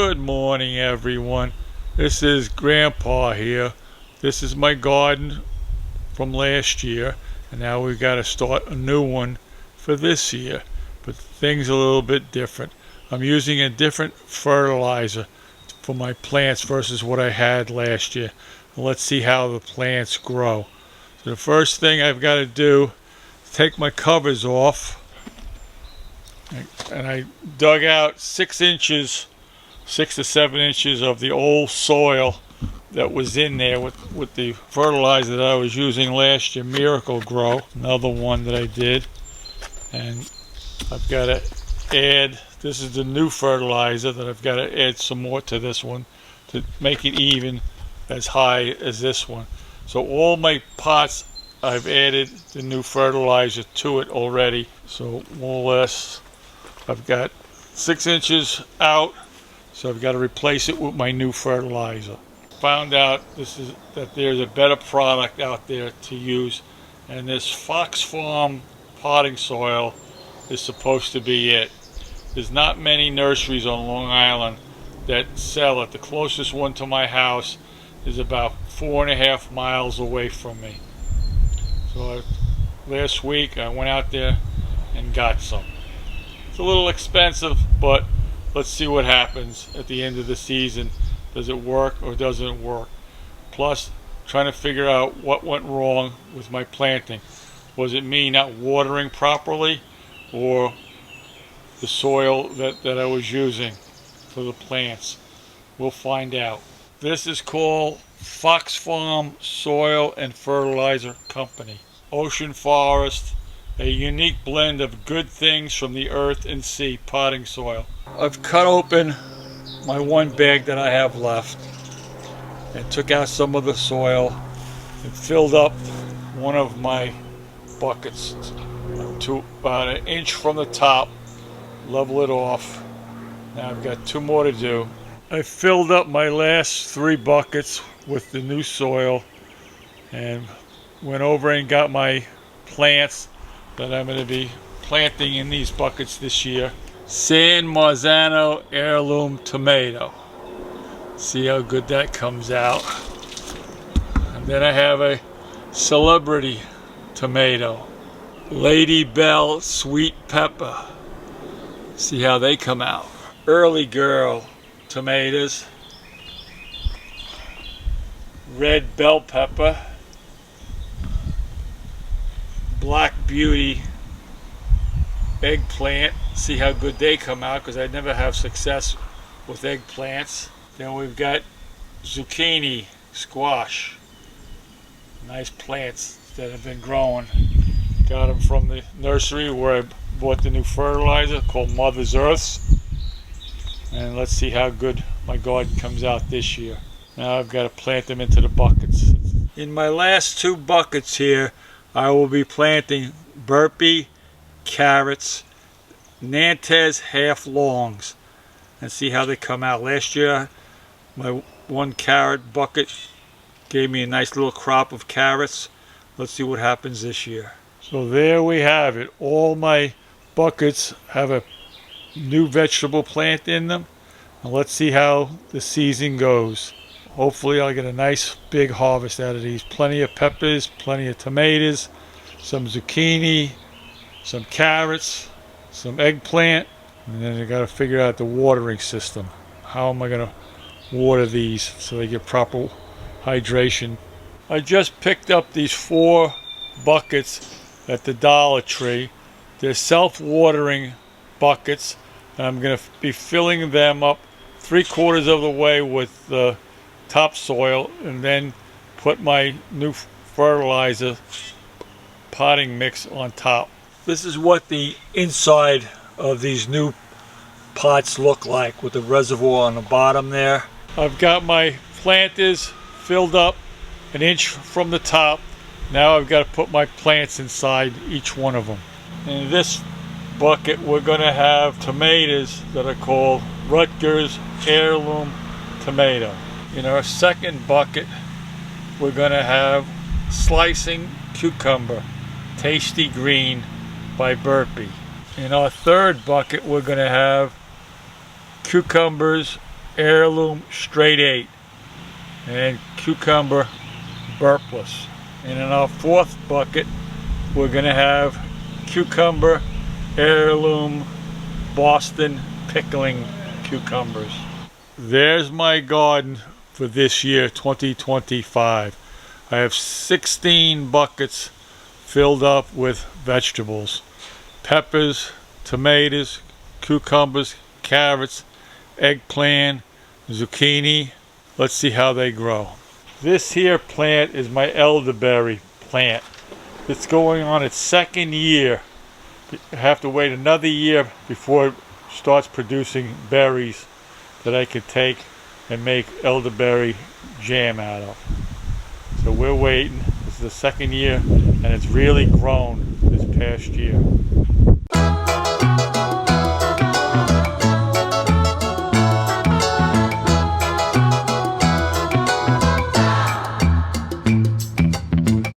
Good morning, everyone. This is Grandpa here. This is my garden from last year, and now we've got to start a new one for this year. But things are a little bit different. I'm using a different fertilizer for my plants versus what I had last year. Let's see how the plants grow. So the first thing I've got to do is take my covers off. And I dug out 6 to 7 inches of the old soil that was in there with the fertilizer that I was using last year, Miracle Grow, another one that I did. And I've got to add, this is the new fertilizer that I've got to add some more to this one to make it even as high as this one. So all my pots, I've added the new fertilizer to it already. So more or less, I've got 6 inches out, so I've got to replace it with my new fertilizer. Found out that there's a better product out there to use, and this Fox Farm potting soil is supposed to be it. There's not many nurseries on Long Island that sell it. The closest one to my house is about 4.5 miles away from me. So last week I went out there and got some. It's a little expensive, but let's see what happens at the end of the season. Does it work or doesn't it work? Plus, trying to figure out what went wrong with my planting. Was it me not watering properly, or the soil that I was using for the plants? We'll find out. This is called Fox Farm Soil and Fertilizer Company. Ocean Forest. A unique blend of good things from the earth and sea potting soil. I've cut open my one bag that I have left and took out some of the soil and filled up one of my buckets to about 1 inch from the top, level it off. Now I've got 2 more to do. I filled up my last 3 buckets with the new soil and went over and got my plants that I'm going to be planting in these buckets this year. San Marzano heirloom tomato. See how good that comes out. And then I have a celebrity tomato. Lady Bell sweet pepper. See how they come out. Early girl tomatoes. Red bell pepper. Black Beauty eggplant. See how good they come out, because I never have success with eggplants. Then we've got zucchini squash. Nice plants that have been growing. Got them from the nursery where I bought the new fertilizer called Mother's Earths. And let's see how good my garden comes out this year. Now I've got to plant them into the buckets. In my last 2 buckets here, I will be planting burpee, carrots, Nantes half longs, and see how they come out. Last year, my 1 carrot bucket gave me a nice little crop of carrots. Let's see what happens this year. So there we have it. All my buckets have a new vegetable plant in them. And let's see how the season goes. Hopefully I'll get a nice big harvest out of these. Plenty of peppers, plenty of tomatoes, some zucchini, some carrots, some eggplant, and then I got to figure out the watering system. How am I going to water these so they get proper hydration? I just picked up these 4 buckets at the Dollar Tree. They're self-watering buckets, and I'm going to be filling them up 3/4 of the way with the topsoil, and then put my new fertilizer potting mix on top. This is what the inside of these new pots look like, with the reservoir on the bottom there. I've got my planters filled up 1 inch from the top. Now I've got to put my plants inside each one of them. In this bucket we're going to have tomatoes that are called Rutgers heirloom tomato. In our second bucket, we're going to have slicing cucumber, Tasty Green by Burpee. In our third bucket, we're going to have cucumbers, heirloom straight 8, and cucumber burpless. And in our fourth bucket, we're going to have cucumber heirloom Boston pickling cucumbers. There's my garden for this year, 2025. I have 16 buckets filled up with vegetables: peppers, tomatoes, cucumbers, carrots, eggplant, zucchini. Let's see how they grow. This here plant is my elderberry plant. It's going on its second year. I have to wait another year before it starts producing berries that I could take and make elderberry jam out of. So we're waiting. This is the second year, and it's really grown this past year.